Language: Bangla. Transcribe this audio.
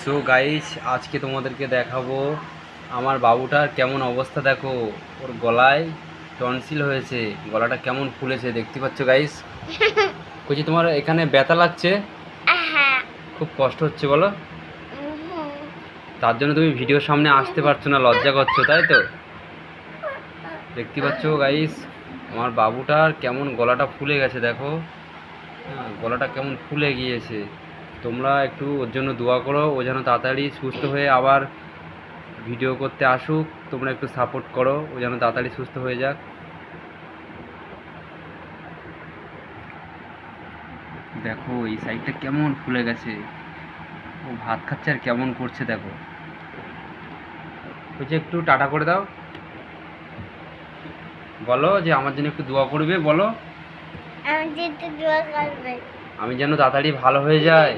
সো গাইস, আজকে তোমাদেরকে দেখাবো আমার বাবুটার কেমন অবস্থা। দেখো, ওর গলায় টনসিল হয়েছে, গলাটা কেমন ফুলেছে দেখতে পাচ্ছ গাইস। বলছি তোমার এখানে ব্যথা লাগছে, খুব কষ্ট হচ্ছে বলো, তার জন্য তুমি ভিডিওর সামনে আসতে পারছো না, লজ্জা করছো তাই তো। দেখতে পাচ্ছ গাইস, আমার বাবুটার কেমন গলাটা ফুলে গেছে দেখো। হ্যাঁ, গলাটা কেমন ফুলে গিয়েছে। তোমরা একটু ওর জন্য দোয়া করো, ও যেন তাড়াতাড়ি সুস্থ হয়ে আবার ভিডিও করতে আসুক। তোমরা একটু সাপোর্ট করো, ও যেন তাড়াতাড়ি সুস্থ হয়ে যাক। দেখো এই সাইডটা কেমন ফুলে গেছে, ও ভাত খাচ্ছে আর কেমন করছে দেখো। ওই যে একটু টাটা করে দাও, বলো যে আমার জন্য একটু দোয়া করবে, বলো আমি যেতে দোয়া করবে। আমি যেন তাড়াতাড়ি ভালো হয়ে যায়।